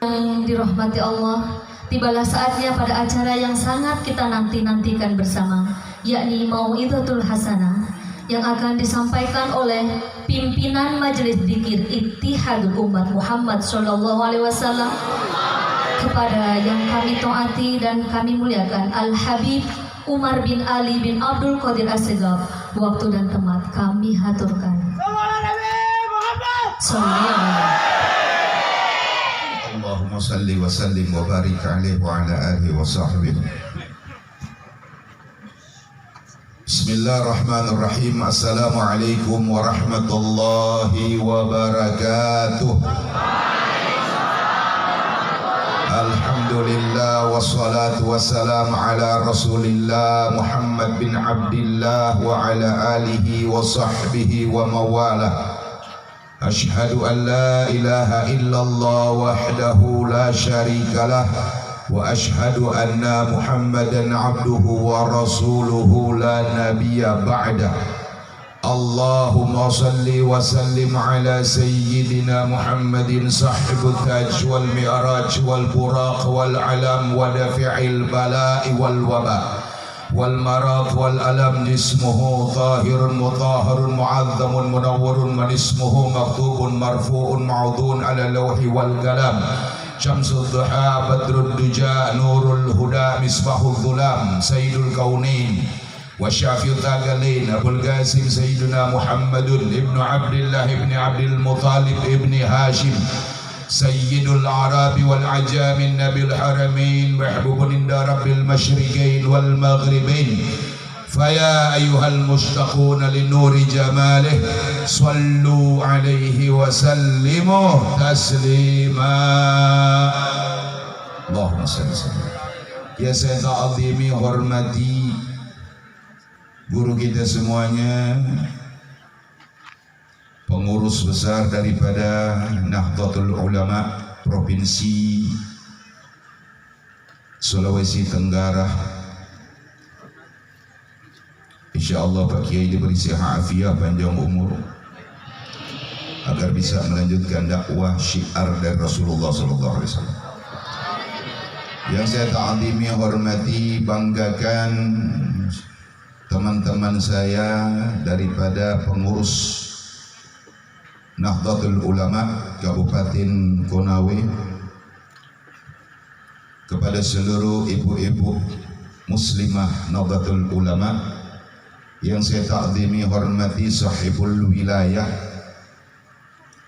Yang dirahmati Allah, tibalah saatnya pada acara yang sangat kita nanti-nantikan bersama, yakni Mau'izatul Hasanah, yang akan disampaikan oleh pimpinan Majelis Dzikir Ittihadul Umat Muhammad SAW kepada yang kami taati dan kami muliakan Al-Habib Umar bin Ali bin Abdul Qadir As-Segaf. Waktu dan tempat kami haturkan. Allahumma salli wa sallim wa barik alaihi wa ala alihi wa sahbihi. Bismillahirrahmanirrahim. Assalamualaikum warahmatullahi wabarakatuh. Alhamdulillah wassalatu wassalamu ala Rasulillah Muhammad bin Abdillah wa ala alihi wa sahbihi wa mawalah. Ashhadu an la ilaha illallah wahdahu la syarika lah wa ashhadu anna Muhammadan abduhu wa rasuluhu la nabiyya ba'dah. Allahumma salli wa sallim ala sayyidina Muhammadin sahibul taj wal mi'raj wal buraq wal alam wa dafi'il bala'i wal waba wal marad wal alam. Jismuhu tahirun mutahharun mu'azzamun munawwarun man ismuhu maktubun marfu'un ma'udun ala lawhi wal kalam. Syamsul duha badrul duja nurul huda misbahul dhulam sayyidul kaunain wa syafi'ul thaqalain Abul Qasim sayyiduna Muhammadun ibnu Abdillah ibni Abdul Muttalib ibni Hashim Sayyidul Arabi wal Ajamin Nabil Haramain mahbubun inda Rabbil Masyriqain wal Maghribain. Faya ayyuhal mushtaquna li nuri jamalih sallu alaihi wa sallimu taslima. Allahumma salli sallim. Ya saya ta'zimi hormati guru kita semuanya, pengurus besar daripada Nahdlatul Ulama Provinsi Sulawesi Tenggara. InsyaAllah Pak Kiai diberi sihat afiah panjang umur agar bisa melanjutkan dakwah syiar dari Rasulullah SAW. Yang saya ta'zimi hormati, banggakan teman-teman saya daripada pengurus Nahdlatul Ulama Kabupaten Konawe, kepada seluruh ibu-ibu muslimah Nahdlatul Ulama yang saya ta'zimi hormati, sahibul wilayah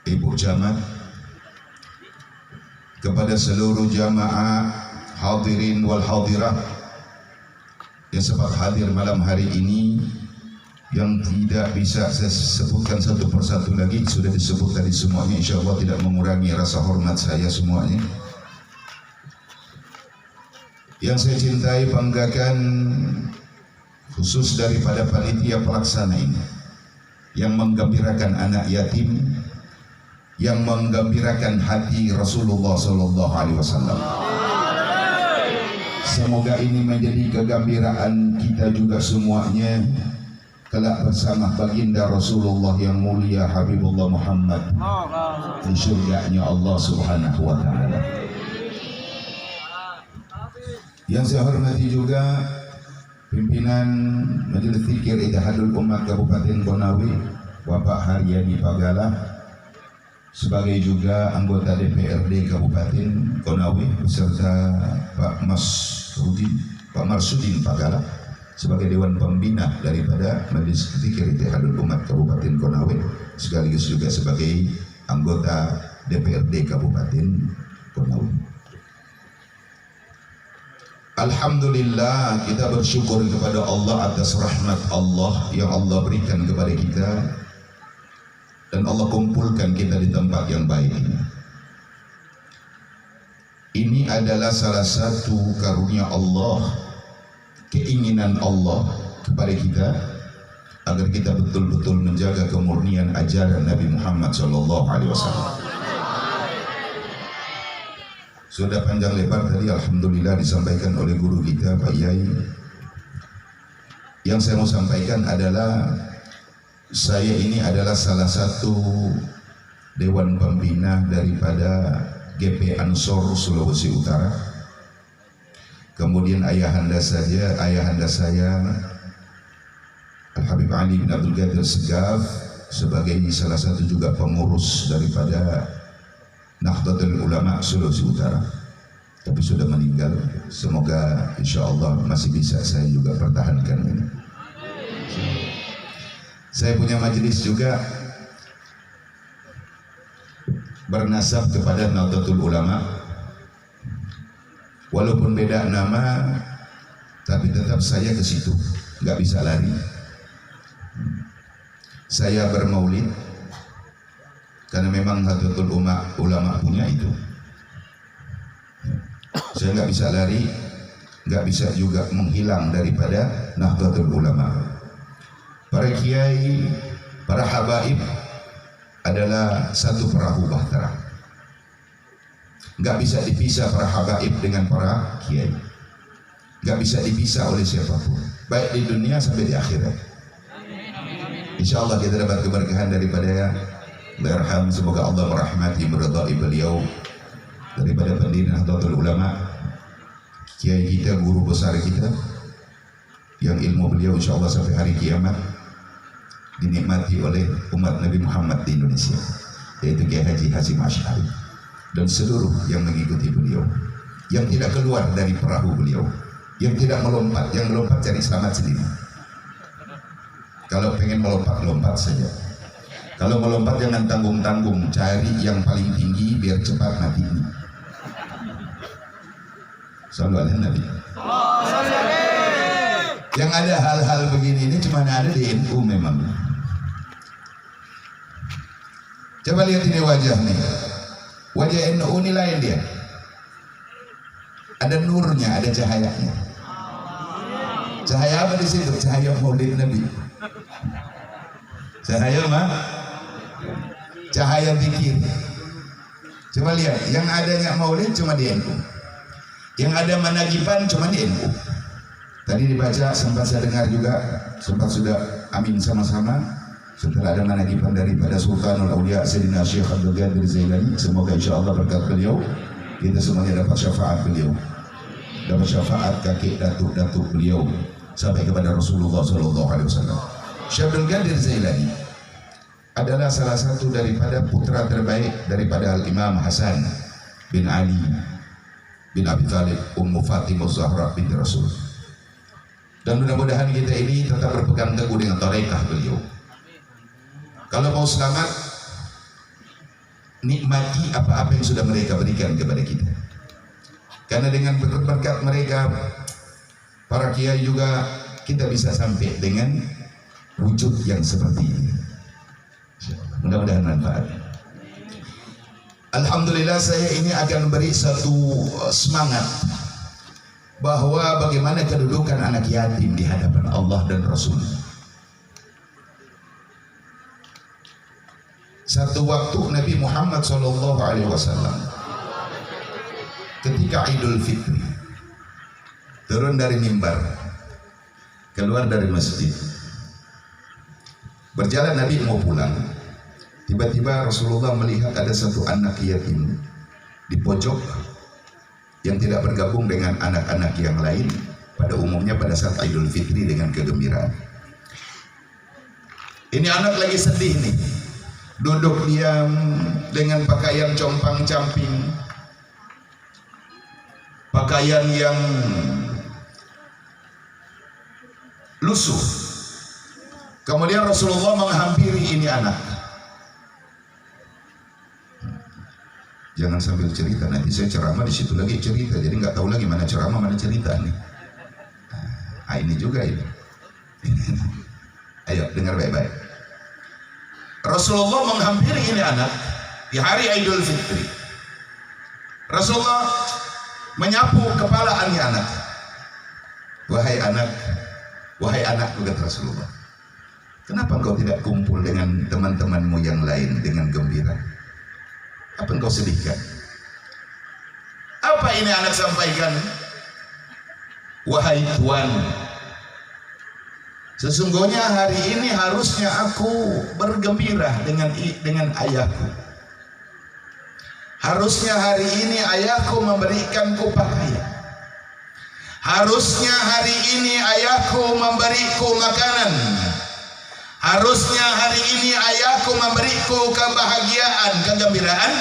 Ibu Camat, kepada seluruh jamaah hadirin wal hadirah yang sempat hadir malam hari ini, yang tidak bisa saya sebutkan satu persatu lagi, sudah disebut tadi semuanya, insyaallah tidak mengurangi rasa hormat saya semuanya. Yang saya cintai, banggakan khusus daripada panitia pelaksana ini, yang menggembirakan anak yatim, yang menggembirakan hati Rasulullah SAW. Semoga ini menjadi kegembiraan kita juga semuanya kelak bersama baginda Rasulullah yang mulia Habibullah Muhammad di surganya Allah Subhanahu wa ta'ala. Yang saya hormati juga pimpinan Majelis Dzikir Ittihadul Umat Kabupaten Konawe, Bapak Haryani Pagala, sebagai juga anggota DPRD Kabupaten Konawe, beserta Pak Marsudin Pagala sebagai Dewan Pembina daripada Majelis Dzikir Ittihadul Umat Kabupaten Konawe, sekaligus juga sebagai anggota DPRD Kabupaten Konawe. Alhamdulillah, kita bersyukur kepada Allah atas rahmat Allah yang Allah berikan kepada kita, dan Allah kumpulkan kita di tempat yang baik ini. Ini adalah salah satu karunia Allah, keinginan Allah kepada kita, agar kita betul-betul menjaga kemurnian ajaran Nabi Muhammad SAW. Sudah panjang lebar tadi alhamdulillah disampaikan oleh guru kita Pak Yai. Yang saya mau sampaikan adalah, saya ini adalah salah satu dewan pembina daripada GP Ansor Sulawesi Utara. Kemudian ayahanda saya Al-Habib Ali bin Abdul Qadir Segaf sebagai salah satu juga pengurus daripada Nahdlatul Ulama Sulawesi Utara, tapi sudah meninggal. Semoga insya Allah masih bisa saya juga pertahankan ini. Saya punya majelis juga bernasab kepada Nahdlatul Ulama, walaupun beda nama, tapi tetap saya ke situ, nggak bisa lari. Saya bermaulid karena memang Nahdlatul Ulama punya itu. Saya nggak bisa lari, nggak bisa juga menghilang daripada Nahdlatul Ulama. Para kiai, para habaib adalah satu perahu bahtera. Nggak bisa dipisah para habaib dengan para kiai. Nggak bisa dipisah oleh siapapun, baik di dunia sampai di akhirat. Insya Allah kita dapat keberkahan daripada Allahyarham. Semoga Allah merahmati, meridai beliau, daripada pendiri Nahdlatul Ulama, kiai kita, guru besar kita, yang ilmu beliau insya Allah sampai hari kiamat dinikmati oleh umat Nabi Muhammad di Indonesia, yaitu Kiai Haji Hasyim Asy'ari dan seluruh yang mengikuti beliau, yang tidak keluar dari perahu beliau, yang tidak melompat, yang melompat cari selamat sendiri. Kalau pengen melompat, lompat saja. Kalau melompat jangan tanggung-tanggung, cari yang paling tinggi biar cepat mati. Sallu ala Nabi. Yang ada hal-hal begini ini cuma ada di NU memang. Coba lihat ini wajah nih. Wajah NU ini lain dia. Ada nurnya, ada cahayanya. Cahaya apa di situ? Cahaya Maulid Nabi. Cahaya apa? Cahaya zikir. Coba lihat, yang adanya Maulid cuma di NU. Yang ada managiban cuma di NU. Tadi dibaca, sempat saya dengar juga, sempat sudah amin sama-sama. Setelah ada managiban daripada Sultanul Aulia Sayyidina Syekh Abdul Qadir Zailani, semoga insya Allah berkat beliau kita semuanya dapat syafaat beliau, dapat syafaat kakek datuk-datuk beliau sampai kepada Rasulullah SAW. Syekh Abdul Qadir Zailani adalah salah satu daripada putra terbaik daripada Al-Imam Hasan bin Ali bin Abi Thalib, Ummu Fatimah Zahra binti Rasul. Dan mudah-mudahan kita ini tetap berpegang teguh dengan tarekah beliau. Kalau mau selamat, nikmati apa-apa yang sudah mereka berikan kepada kita. Karena dengan berkat mereka, para kiai juga kita bisa sampai dengan wujud yang seperti ini. Mudah-mudahan manfaat. Alhamdulillah, saya ini akan beri satu semangat bahwa bagaimana kedudukan anak yatim di hadapan Allah dan Rasul. Satu waktu Nabi Muhammad SAW ketika Idul Fitri turun dari mimbar, keluar dari masjid, berjalan Nabi mau pulang. Tiba-tiba Rasulullah melihat ada satu anak yatim di pojok yang tidak bergabung dengan anak-anak yang lain pada umumnya pada saat Idul Fitri dengan kegembiraan. Ini anak lagi sedih nih, duduk diam dengan pakaian compang-camping, pakaian yang lusuh. Kemudian Rasulullah menghampiri ini anak. Jangan sambil cerita, nanti saya ceramah di situ lagi cerita, jadi nggak tahu lagi mana ceramah mana cerita nih. Nah, ini juga ini. Ayo dengar baik-baik. Rasulullah menghampiri ini anak di hari Idul Fitri. Rasulullah menyapu kepala ini anak. Wahai anak, kata Rasulullah, kenapa engkau tidak kumpul dengan teman-temanmu yang lain dengan gembira? Apa engkau sedihkan? Apa ini anak sampaikan? Wahai Tuan, sesungguhnya hari ini harusnya aku bergembira dengan ayahku. Harusnya hari ini ayahku memberikanku pakaian. Harusnya hari ini ayahku memberiku makanan. Harusnya hari ini ayahku memberiku kebahagiaan, kegembiraan,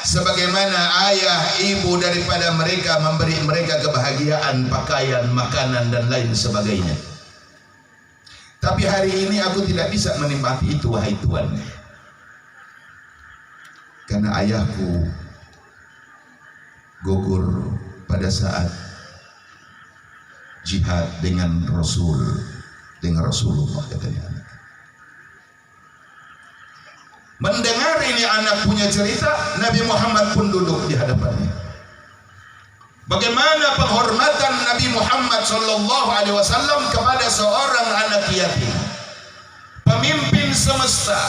sebagaimana ayah ibu daripada mereka memberi mereka kebahagiaan, pakaian, makanan dan lain sebagainya. Tapi hari ini aku tidak bisa menikmati itu, wahai Tuhan, karena ayahku gugur pada saat jihad dengan Rasulullah, katanya. Mendengar ini anak punya cerita, Nabi Muhammad pun duduk di hadapannya. Bagaimana penghormatan Nabi Muhammad SAW kepada seorang anak yatim, pemimpin semesta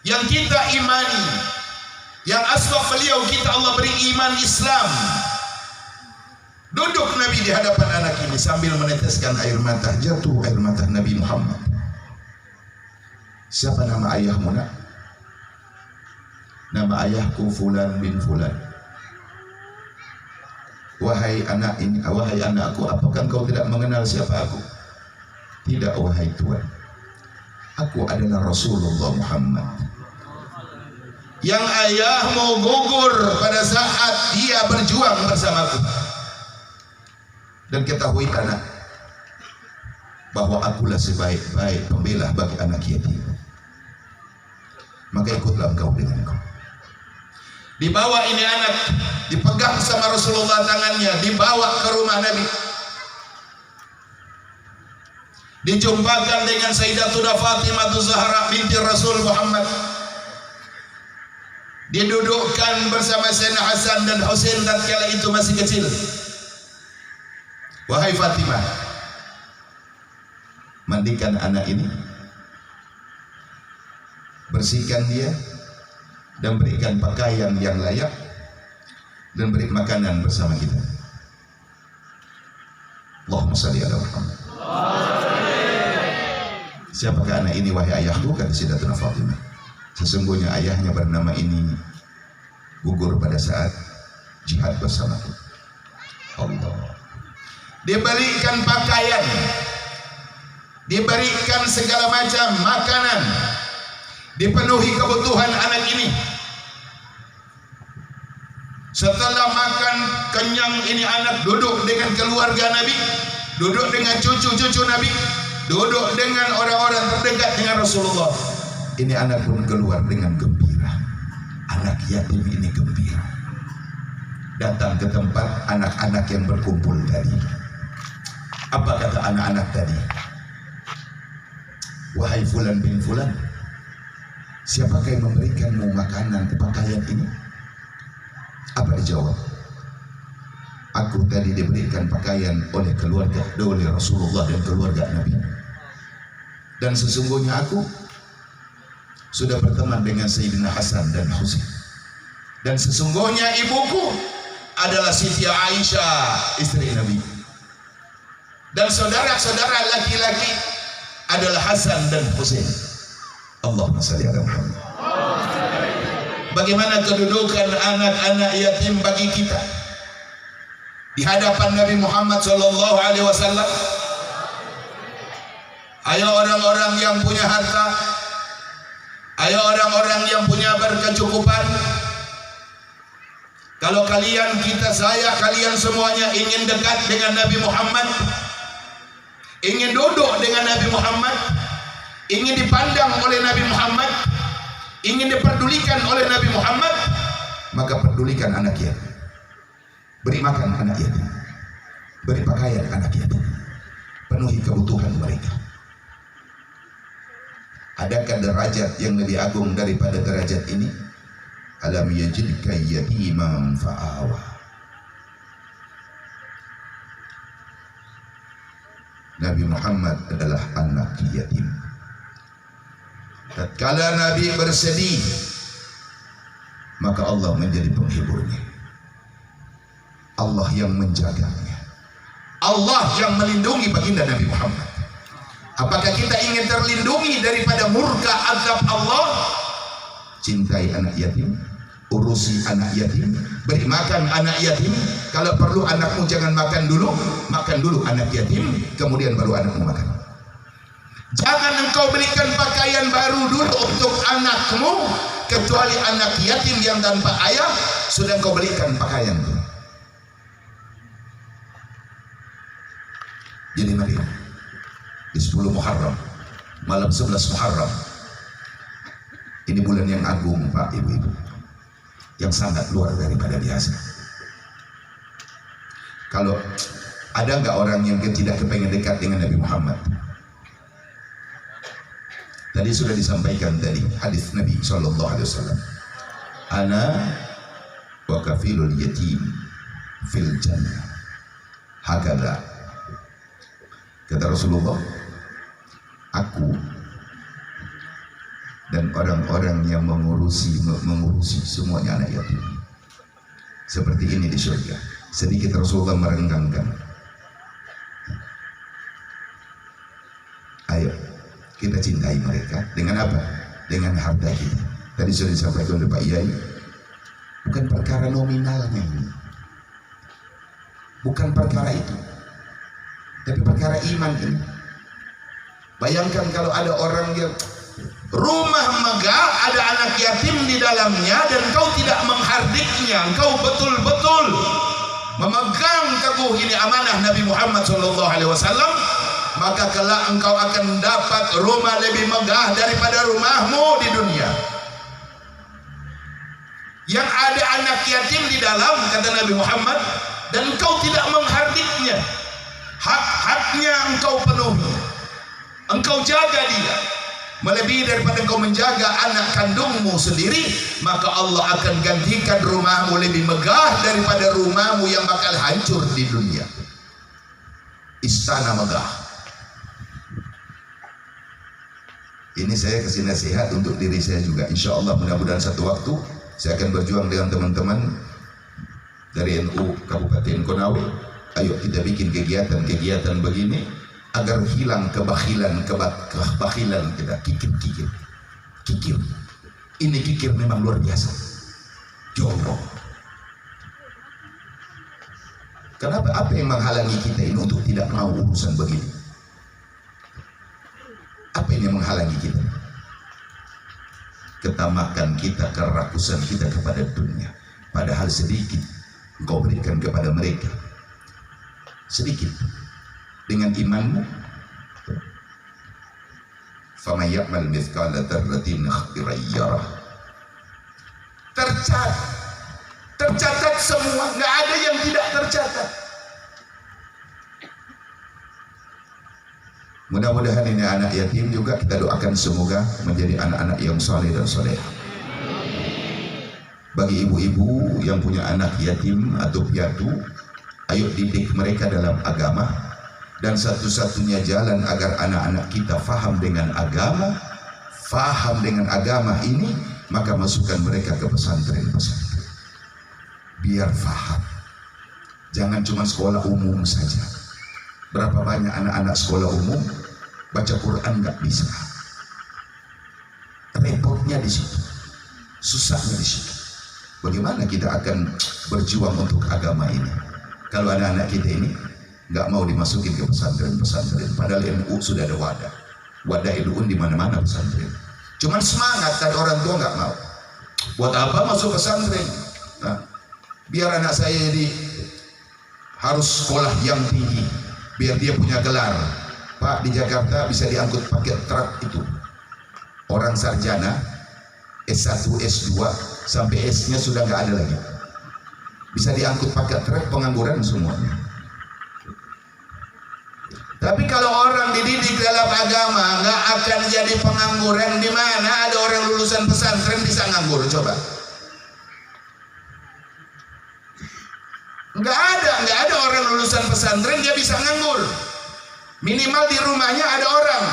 yang kita imani, yang asbab beliau kita Allah beri iman Islam. Duduk Nabi di hadapan anak ini sambil meneteskan air mata, jatuh air mata Nabi Muhammad. Siapa nama ayahmu, nak? Nama ayahku Fulan bin Fulan. Wahai anak ini, wahai anakku, apakah engkau tidak mengenal siapa aku? Tidak, wahai Tuhan. Aku adalah Rasulullah Muhammad, yang ayahmu gugur pada saat dia berjuang bersamaku. Dan ketahui anak, bahwa akulah sebaik-baik pembela bagi anak yatim. Maka ikutlah engkau denganku. Dibawa ini anak, dipegang sama Rasulullah tangannya, dibawa ke rumah Nabi, dijumpakan dengan Sayyidatuna Fatimah Zahra binti Rasul Muhammad, didudukkan bersama Sayyidina Hasan dan Husain tatkala itu masih kecil. Wahai Fatimah, mandikan anak ini, bersihkan dia, dan berikan pakaian yang layak, dan beri makanan bersama kita. Allahumma salli ala Muhammad. Siapakah anak ini, wahai ayahku? Kata Sayyidatuna Fatimah, sesungguhnya ayahnya bernama ini gugur pada saat jihad bersamaku. Allah. Diberikan pakaian, diberikan segala macam makanan, dipenuhi kebutuhan anak ini. Setelah makan kenyang, ini anak duduk dengan keluarga Nabi, duduk dengan cucu-cucu Nabi, duduk dengan orang-orang terdekat dengan Rasulullah. Ini anak pun keluar dengan gembira. Anak yatim ini gembira, datang ke tempat anak-anak yang berkumpul tadi. Apa kata anak-anak tadi? Wahai Fulan bin Fulan, siapakah yang memberikanmu makanan, pakaian ini? Apa dijawab? Aku tadi diberikan pakaian oleh keluarga, oleh Rasulullah dan keluarga Nabi. Dan sesungguhnya aku sudah berteman dengan Sayyidina Hasan dan Husain. Dan sesungguhnya ibuku adalah Siti Aisyah, istri Nabi. Dan saudara-saudara laki-laki adalah Hasan dan Husain. Allahumma salli ala Muhammad. Bagaimana kedudukan anak-anak yatim bagi kita di hadapan Nabi Muhammad SAW? Ayo orang-orang yang punya harta, ayo orang-orang yang punya berkecukupan. Kalau kalian, kalian semuanya ingin dekat dengan Nabi Muhammad, ingin duduk dengan Nabi Muhammad, ingin dipandang oleh Nabi Muhammad, ingin diperdulikan oleh Nabi Muhammad, maka pedulikan anak yatim, beri makan anak yatim, beri pakaian anak yatim, penuhi kebutuhan mereka. Adakah derajat yang lebih agung daripada derajat ini? Alam yajidka yatiman fa'awa. Nabi Muhammad adalah anak yatim. Tatkala Nabi bersedih, maka Allah menjadi penghiburnya. Allah yang menjaganya, Allah yang melindungi baginda Nabi Muhammad. Apakah kita ingin terlindungi daripada murka azab Allah? Cintai anak yatim, urusi anak yatim, beri makan anak yatim. Kalau perlu anakmu jangan makan dulu anak yatim, kemudian baru anakmu makan. Jangan engkau belikan pakaian baru dulu untuk anakmu, kecuali anak yatim yang tanpa ayah sudah engkau belikan pakaian. Jadi mari di 10 Muharram, malam 11 Muharram, ini bulan yang agung Pak Ibu-ibu, yang sangat luar daripada biasa. Kalau ada nggak orang yang tidak kepengen dekat dengan Nabi Muhammad? Tadi sudah disampaikan dari hadis Nabi Sallallahu Alaihi Wasallam, ana wa kafilul yatim fil jannah. Hakada, kata Rasulullah, aku dan orang-orang yang mengurusi semuanya anak yatim seperti ini di surga. Sedikit Rasulullah merenggangkan. Ayo kita cintai mereka dengan apa? Dengan harta kita. Tadi sudah disampaikan oleh Pak Yai, bukan perkara nominalnya ini, bukan perkara itu, tapi perkara iman ini. Bayangkan kalau ada orang yang rumah megah, ada anak yatim di dalamnya, dan kau tidak menghardiknya, engkau betul-betul memegang teguh ini amanah Nabi Muhammad SAW, maka kelak engkau akan dapat rumah lebih megah daripada rumahmu di dunia. Yang ada anak yatim di dalam, kata Nabi Muhammad, dan engkau tidak menghardiknya, hak-haknya engkau penuhi, engkau jaga dia melebihi daripada engkau menjaga anak kandungmu sendiri, maka Allah akan gantikan rumahmu lebih megah daripada rumahmu yang bakal hancur di dunia. Istana megah. Ini saya kasih nasihat untuk diri saya juga. Insya Allah mudah-mudahan satu waktu saya akan berjuang dengan teman-teman dari NU Kabupaten Konawe. Ayo kita bikin kegiatan begini agar hilang kebakhilan kita. Kikir. Ini kikir memang luar biasa. Jorok. Kenapa? Apa yang menghalangi kita ini untuk tidak mau urusan begini? Apa yang menghalangi kita? Ketamakan kita, kerakusan kita kepada dunia. Padahal sedikit engkau berikan kepada mereka. Sedikit. Dengan imanmu, faman ya'mal mithqala dzarratin khairan yarah. Tercatat semua, nggak ada yang tidak tercatat. Mudah-mudahan ini anak yatim juga kita doakan semoga menjadi anak-anak yang saleh dan salehah. Bagi ibu-ibu yang punya anak yatim atau piatu, ayo didik mereka dalam agama. Dan satu-satunya jalan agar anak-anak kita faham dengan agama ini, maka masukkan mereka ke pesantren-pesantren. Biar faham. Jangan cuma sekolah umum saja. Berapa banyak anak-anak sekolah umum baca Quran nggak bisa. Repotnya di situ, susahnya di situ. Bagaimana kita akan berjuang untuk agama ini kalau anak-anak kita ini nggak mau dimasukin ke pesantren-pesantren? Padahal NU sudah ada wadah NU di mana-mana pesantren. Cuman semangat dan orang tua nggak mau. Buat apa masuk pesantren? Nah, biar anak saya jadi harus sekolah yang tinggi, biar dia punya gelar. Pak, di Jakarta bisa diangkut pakai truk itu. Orang sarjana S1, S2 sampai S-nya sudah nggak ada lagi. Bisa diangkut pakai truk, pengangguran semuanya. Tapi kalau orang dididik dalam agama nggak akan jadi pengangguran. Di mana ada orang lulusan pesantren bisa nganggur? Coba. Nggak ada orang lulusan pesantren dia bisa nganggur. Minimal di rumahnya ada orang,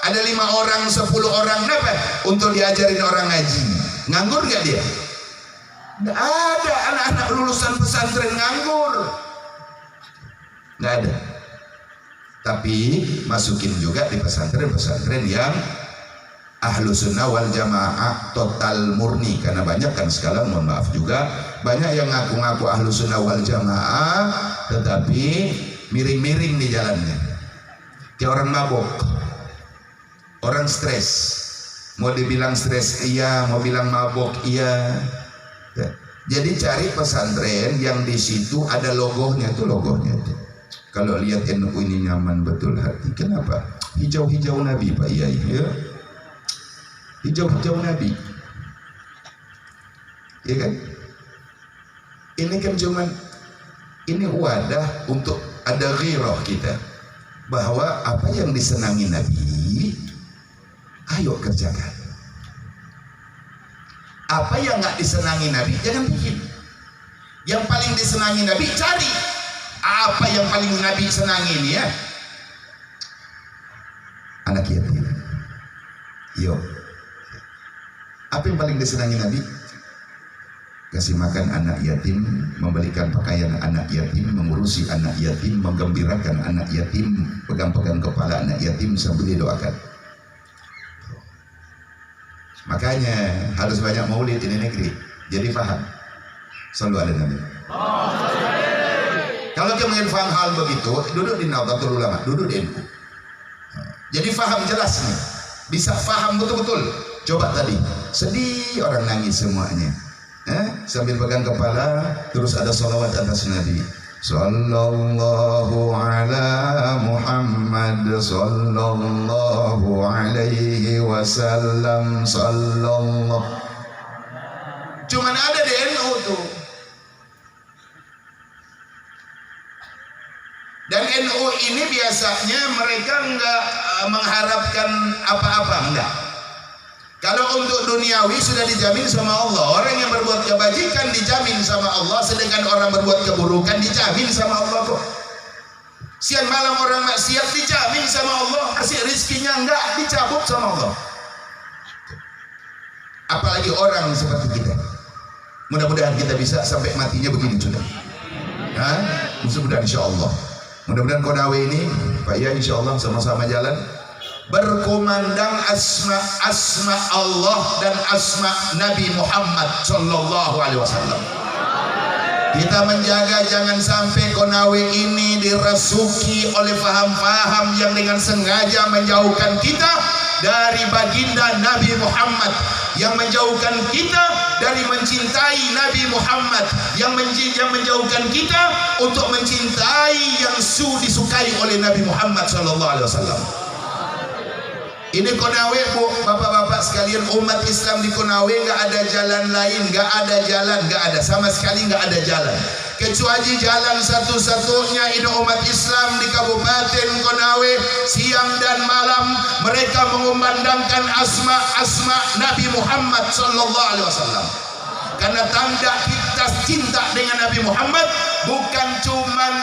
ada 5 orang, 10 orang, kenapa? Untuk diajarin orang ngaji. Nganggur nggak dia? Nggak ada anak-anak lulusan pesantren nganggur. Nggak ada. Tapi masukin juga di pesantren-pesantren yang Ahlu sunnah wal jamaah total murni, karena banyak kan sekarang, mohon maaf juga, banyak yang ngaku-ngaku ahlu sunnah wal jamaah tetapi miring-miring di jalannya, kayak orang mabok, orang stres, mau dibilang stres iya, mau bilang mabok iya. Jadi cari pesantren yang di situ ada logonya, tuh logonya tuh. Kalau lihat NU ini nyaman betul hati. Kenapa? Hijau-hijau Nabi Pak Yai ya. Hijau-hijau Nabi, ya kan? Ini kan cuman ini wadah untuk ada ghirah kita, bahwa apa yang disenangi Nabi, ayo kerjakan. Apa yang nggak disenangi Nabi, jangan bikin. Yang paling disenangi Nabi, cari apa yang paling Nabi senangi ini ya. Anak yatim, yuk. Apa yang paling disenangi Nabi? Kasih makan anak yatim, membelikan pakaian anak yatim, mengurusi anak yatim, menggembirakan anak yatim, pegang-pegang kepala anak yatim sambil didoakan. Makanya harus banyak maulid di negeri, jadi paham. Sallu ala Nabi. Kalau kita ingin paham hal begitu, duduk di Nahdlatul Ulama, duduk di NU. Jadi paham jelas nih, bisa paham betul-betul. Coba tadi, sedih orang nangis semuanya, sambil pegang kepala, terus ada salawat atas Nabi. Sallallahu ala Muhammad, sallallahu alaihi wasallam, sallallahu. Cuman ada di NU tuh. Dan NU ini biasanya mereka enggak mengharapkan apa-apa, enggak. Kalau untuk duniawi sudah dijamin sama Allah. Orang yang berbuat kebajikan dijamin sama Allah, sedangkan orang berbuat keburukan dijamin sama Allah kok. Siang malam orang maksiat dijamin sama Allah, kasih rizkinya enggak, dicabut sama Allah. Apalagi orang seperti kita. Mudah-mudahan kita bisa sampai matinya begini sudah. Mudah-mudahan insya Allah. Mudah-mudahan Konawe ini Pak ya, insya Allah sama-sama jalan berkumandang asma Allah dan asma Nabi Muhammad sallallahu alaihi wasallam. Kita menjaga jangan sampai Konawe ini dirasuki oleh faham-faham yang dengan sengaja menjauhkan kita dari baginda Nabi Muhammad, yang menjauhkan kita dari mencintai Nabi Muhammad, yang menjauhkan kita untuk mencintai yang disukai oleh Nabi Muhammad sallallahu alaihi wasallam. Ini Konawe Bu, bapak-bapak sekalian, umat Islam di Konawe nggak ada jalan lain, nggak ada jalan, nggak ada sama sekali, nggak ada jalan kecuali jalan satu-satunya. Ini umat Islam di Kabupaten Konawe siang dan malam mereka mengumandangkan asma Nabi Muhammad sallallahu alaihi wasallam. Karena tanda kita cinta dengan Nabi Muhammad bukan cuman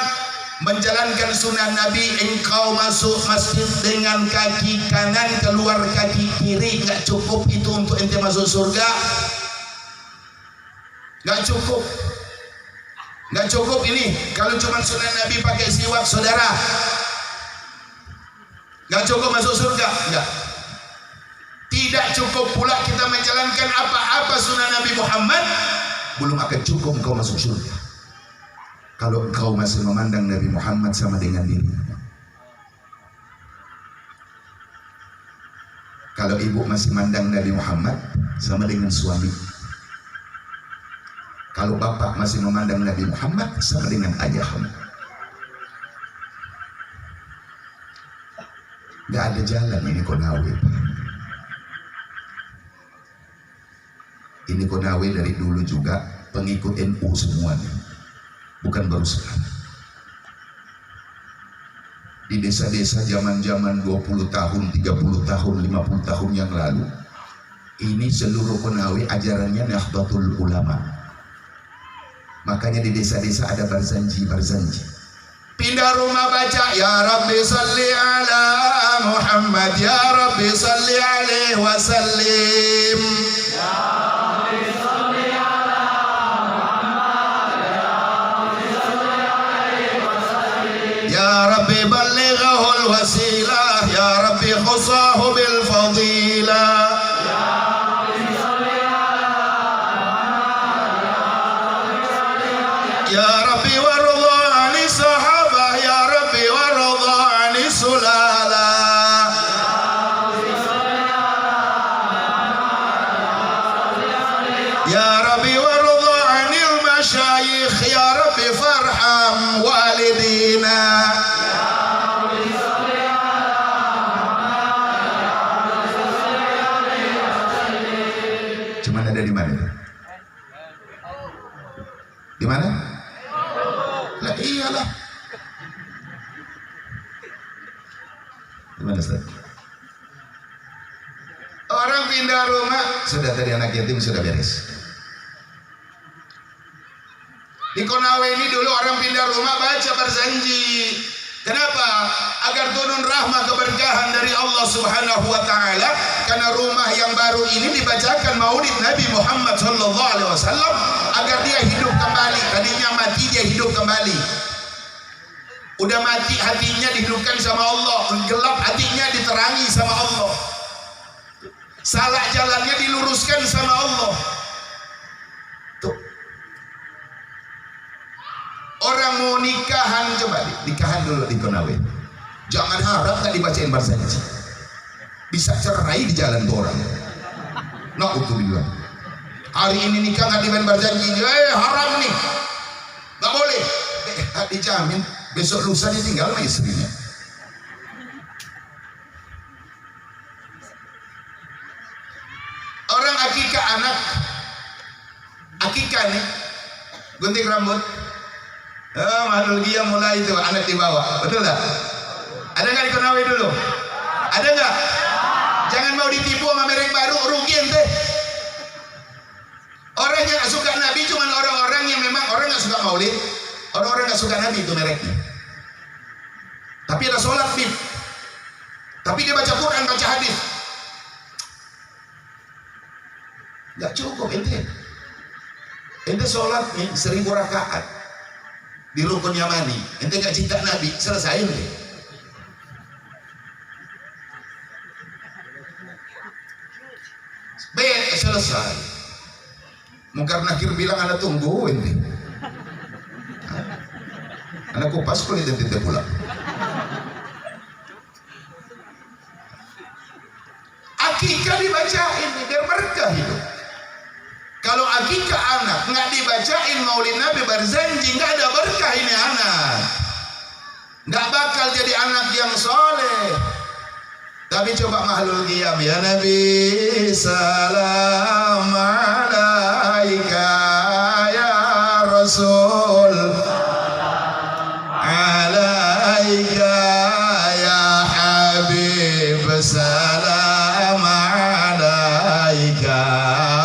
menjalankan sunnah Nabi, engkau masuk masjid dengan kaki kanan, keluar kaki kiri, nggak cukup itu untuk ente masuk surga. Nggak cukup. Nggak cukup ini kalau cuma sunnah Nabi pakai siwak, saudara. Nggak cukup masuk surga, nggak. Tidak cukup pula kita menjalankan apa-apa sunnah Nabi Muhammad, belum akan cukup engkau masuk surga. Kalau engkau masih memandang Nabi Muhammad sama dengan diri. Kalau ibu masih memandang Nabi Muhammad sama dengan suami. Kalau bapak masih memandang Nabi Muhammad sama dengan ayahmu. Gak ada jalan ini Konawe. Ini Konawe dari dulu juga pengikut NU semuanya. Bukan baru sekarang. Di desa-desa zaman-zaman 20 tahun, 30 tahun, 50 tahun yang lalu, ini seluruh Konawe ajarannya Nahdlatul Ulama. Makanya di desa-desa ada barzanji. Pindah rumah baca ya Rabbi salli ala Muhammad, ya Rabbi salli alaihi wasallim. Ya Rabbi ballighul wasilah, ya Rabbi خصاه بالفضيلة يا ربي وارضى عن الصحابة يا ربي وارضى عن السلالة يا ربي وارضى عن المشايخ يا ربي فارحم والدينا cuman ada di mana itu? Di mana? Lah iyalah. Di mana Ustaz? Orang pindah rumah, sudah tadi anak yatim sudah beres. Di Konawe ini dulu orang pindah rumah baca berjanji. Kenapa? Agar turun rahmah keberkahan dari Allah Subhanahu wa taala, karena rumah yang baru ini dibacakan Maulid Nabi Muhammad sallallahu alaihi wasallam agar dia hidup kembali. Tadinya mati dia hidup kembali. Udah mati hatinya dihidupkan sama Allah, gelap hatinya diterangi sama Allah. Salah jalannya diluruskan sama Allah. Tuh. Orang mau nikahan, coba nikahan dulu di Konawe. Jangan harap tak dibacain berjanji. Bisa cerai di jalan tuh orang. Na'udzubillah. Hari ini nikah nggak dibacain berjanji, haram nih. Nggak boleh. Dijamin besok lusa dia tinggal sama istrinya. Orang akikah anak, akikah nih, gunting rambut. Mahlul dia mulai itu anak dibawa, betul tak? Ada nggak di Konawe dulu? Ada nggak? Jangan mau ditipu sama merek baru, rugi ente. Orang yang nggak suka Nabi cuma orang-orang yang memang orang nggak suka Maulid, orang-orang nggak suka Nabi itu mereknya. Tapi ada sholat bid, tapi dia baca Quran, baca hadis, nggak cukup ente. Ente sholat nih 1000 rakaat di rukun Yamani, ente gak cinta Nabi, selesai nih. Selesai. Mungkar nakir bilang anak tunggu ente. Anak kupas kulit ente pulang. Akikah dibacain biar berkah hidup. Kalau akikah anak nggak dibacain Maulid Nabi berjanji, nggak ada berkah ini anak, nggak bakal jadi anak yang soleh. Tapi coba mahlul qiyam, ya Nabi salam alaika ya Rasul alaika ya Habib salam alaika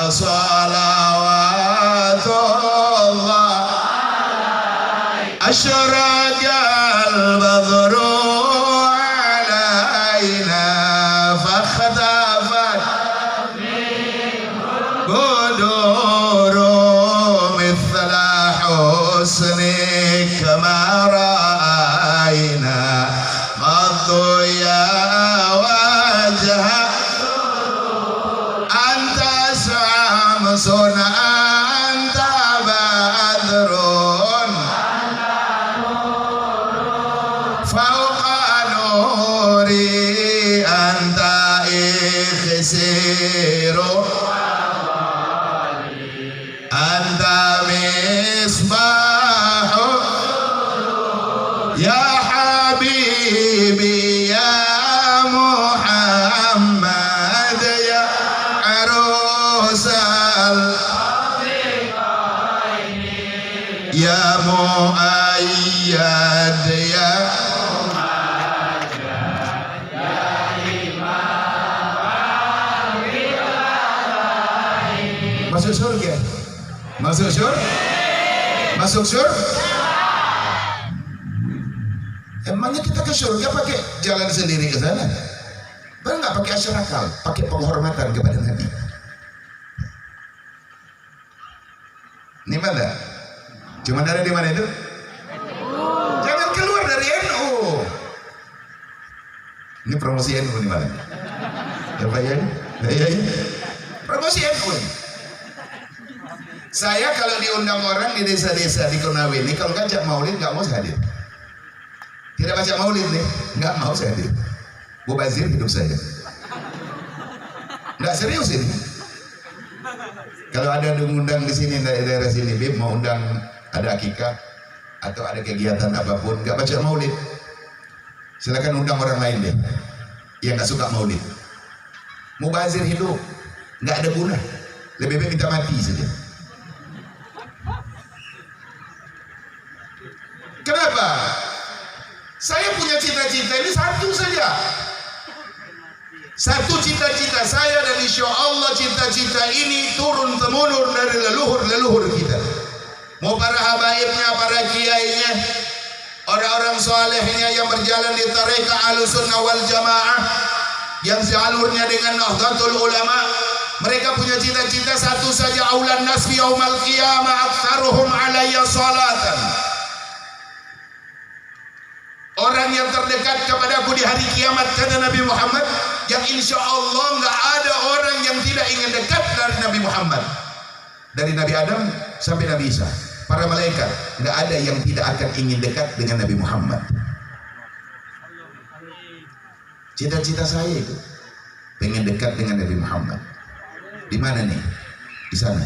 salawatullah asyraqa al-badru alaina fakhtafat buduru mithla husnik kama ra'ayna qaddu ya wajha anta samsun anta badrun fauqa nuri anta ikhsiru anta misbahu ya habibi ya Muhammad ya arusal ya muayyad ya masuk surga, masuk surga, masuk surga. Emangnya kita ke surga pakai jalan sendiri ke sana? Benar nggak pakai asyrakal, pakai penghormatan kepada Nabi. Ini mana? Cuma ada di mana itu? Jangan keluar dari NU. Ini promosi NU nih malah. Ya Pak ya? Ya. Promosi NU. Saya kalau diundang orang di desa-desa di Konawe ini, kalau ngajak maulid nggak mau saya hadir. Tidak baca maulid nih, nggak mau saya hadir. Mubazir hidup saya. Nggak serius ini. Kalau ada undang di sini dari daerah sini, Bib mau undang ada akikah atau ada kegiatan apapun, nggak baca maulid, silakan undang orang lain deh yang nggak suka maulid. Mubazir hidup, nggak ada guna, lebih baik minta mati saja. Kenapa? Saya punya cita-cita ini satu saja. Satu cita-cita saya, dan insya Allah cita-cita ini turun temurun dari leluhur-leluhur kita. Mau para habaibnya, para kiainya, orang-orang solehnya yang berjalan di tarekat Ahlussunnah wal Jamaah, yang sealurnya dengan Nahdlatul Ulama, mereka punya cita-cita satu saja, aulan nasbi yaumal qiyamah aktsaruhum alayya salatan. Orang yang terdekat kepadaku di hari kiamat, kata Nabi Muhammad, yang insya Allah nggak ada orang yang tidak ingin dekat dari Nabi Muhammad. Dari Nabi Adam sampai Nabi Isa, para malaikat nggak ada yang tidak akan ingin dekat dengan Nabi Muhammad. Cita-cita saya itu pengen dekat dengan Nabi Muhammad. Di mana nih? Di sana.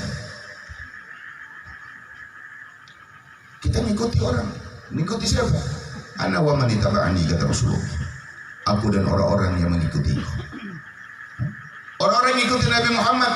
Kita ngikuti orang, ngikuti siapa? Ana wa man ittaba'ani, kata Rasulullah. Aku dan orang-orang yang mengikutiku. Orang-orang yang mengikuti Nabi Muhammad